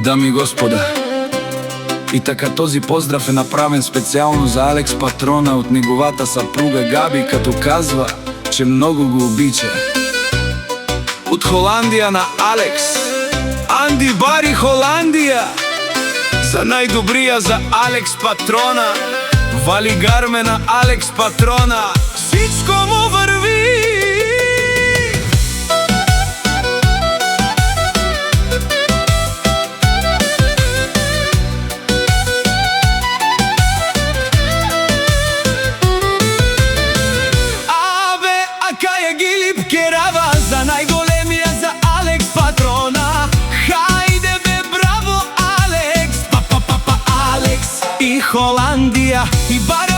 Дами и господа, и така този поздрав е направен специално за Алекс Патрона от неговата съпруга Габи, като казва, че много го обича. От Холандия на Алекс, Анди Бари Холандия, за най-добрия за Алекс Патрона, вали гарме на Алекс Патрона, всичко му върви. За най-големия, за Алекс Патрона. Хайде бе, браво, Алекс! Алекс и Холандия и Бари.